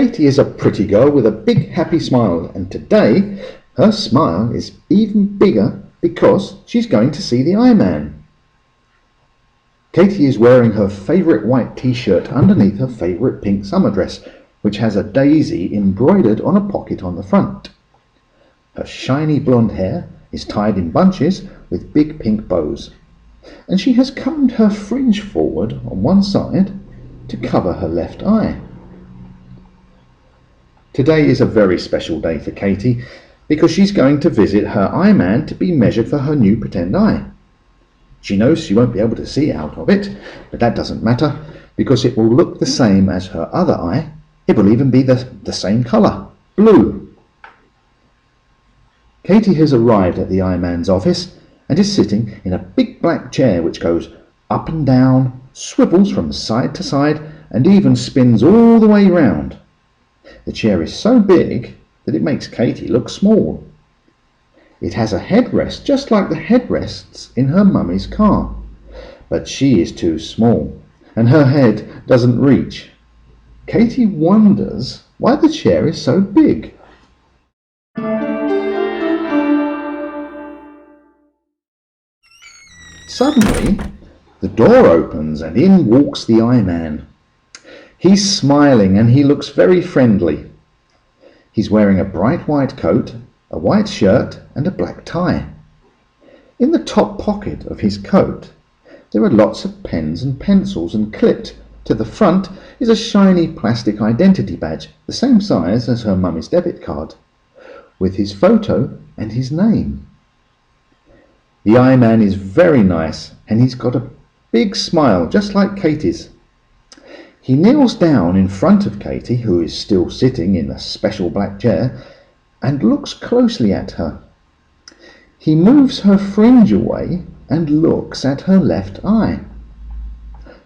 Katie is a pretty girl with a big happy smile, and today her smile is even bigger because she's going to see the Eye Man. Katie is wearing her favourite white t-shirt underneath her favourite pink summer dress, which has a daisy embroidered on a pocket on the front. Her shiny blonde hair is tied in bunches with big pink bows, and she has combed her fringe forward on one side to cover her left eye. Today is a very special day for Katie because she's going to visit her eye man to be measured for her new pretend eye. She knows she won't be able to see out of it, but that doesn't matter because it will look the same as her other eye. It will even be the same colour, blue. Katie has arrived at the eye man's office and is sitting in a big black chair which goes up and down, swivels from side to side, and even spins all the way round. The chair is so big that it makes Katie look small. It has a headrest just like the headrests in her mummy's car, but she is too small and her head doesn't reach. Katie wonders why the chair is so big. Suddenly, the door opens and in walks the Eye Man. He's smiling and he looks very friendly. He's wearing a bright white coat, a white shirt and a black tie. In the top pocket of his coat there are lots of pens and pencils, and clipped to the front is a shiny plastic identity badge, the same size as her mummy's debit card, with his photo and his name. The Eye Man is very nice and he's got a big smile just like Katie's. He kneels down in front of Katie, who is still sitting in a special black chair, and looks closely at her. He moves her fringe away and looks at her left eye.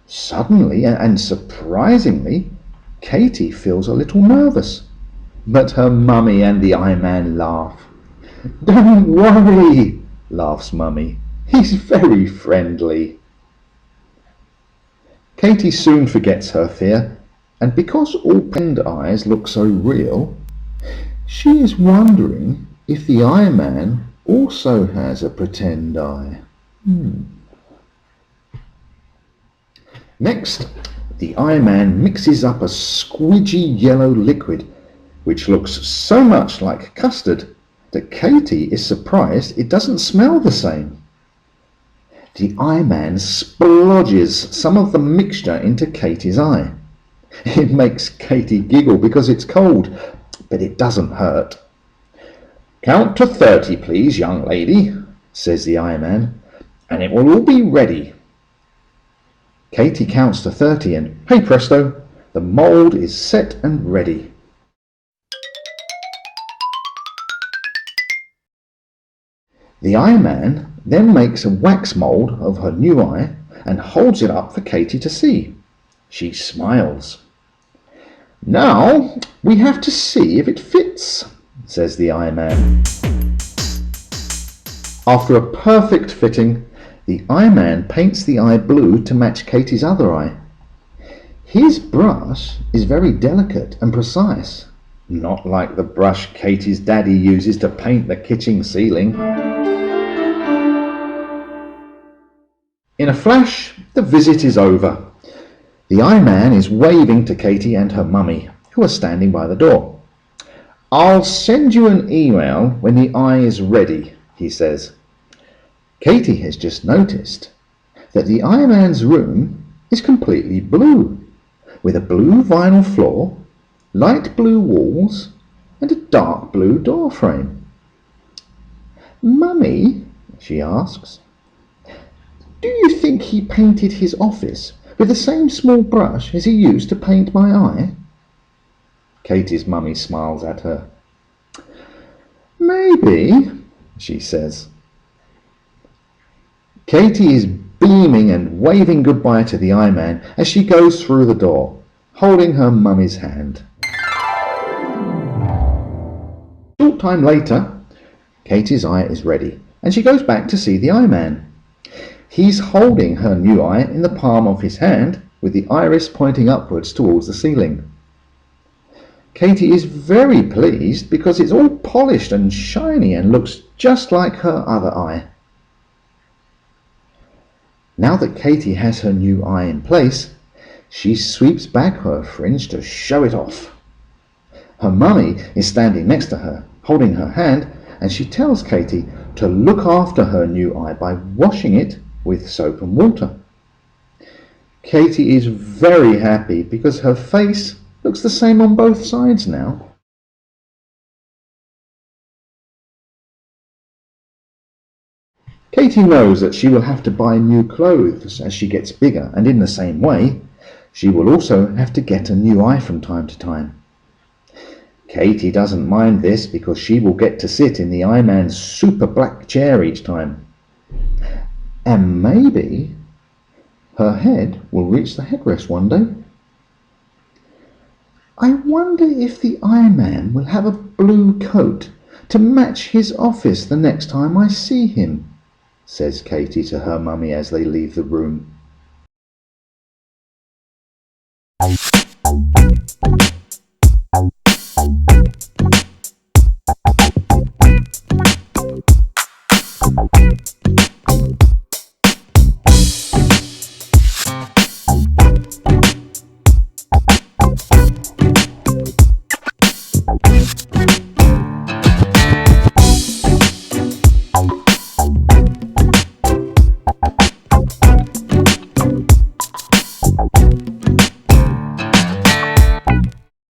Suddenly and surprisingly, Katie feels a little nervous, but her mummy and the Eye Man laugh. "Don't worry," laughs Mummy. "He's very friendly." Katie soon forgets her fear, and because all pretend eyes look so real, she is wondering if the Eye Man also has a pretend eye. Next, the Eye Man mixes up a squidgy yellow liquid, which looks so much like custard that Katie is surprised it doesn't smell the same. The Eye Man splodges some of the mixture into Katie's eye. It makes Katie giggle because it's cold, but it doesn't hurt. "Count to 30, please, young lady," says the Eye Man, "and it will all be ready." Katie counts to 30 and, hey presto, the mould is set and ready. The Eye Man then makes a wax mould of her new eye and holds it up for Katie to see. She smiles. "Now we have to see if it fits," says the Eye Man. After a perfect fitting, the Eye Man paints the eye blue to match Katie's other eye. His brush is very delicate and precise, not like the brush Katie's daddy uses to paint the kitchen ceiling. In a flash, the visit is over. The Eye Man is waving to Katie and her mummy, who are standing by the door. "I'll send you an email when the eye is ready," he says. Katie has just noticed that the Eye Man's room is completely blue, with a blue vinyl floor, light blue walls, and a dark blue door frame. "Mummy," she asks, "do you think he painted his office with the same small brush as he used to paint my eye?" Katie's mummy smiles at her. "Maybe," she says. Katie is beaming and waving goodbye to the Eye Man as she goes through the door, holding her mummy's hand. A short time later, Katie's eye is ready, and she goes back to see the Eye Man. He's holding her new eye in the palm of his hand, with the iris pointing upwards towards the ceiling. Katie is very pleased because it's all polished and shiny and looks just like her other eye. Now that Katie has her new eye in place, she sweeps back her fringe to show it off. Her mummy is standing next to her, holding her hand, and she tells Katie to look after her new eye by washing it with soap and water. Katie is very happy because her face looks the same on both sides now. Katie knows that she will have to buy new clothes as she gets bigger, and in the same way, she will also have to get a new eye from time to time. Katie doesn't mind this because she will get to sit in the eye man's super black chair each time. And maybe her head will reach the headrest one day. I wonder if the eye man will have a blue coat to match his office the next time I see him, says Katie to her mummy as they leave the room.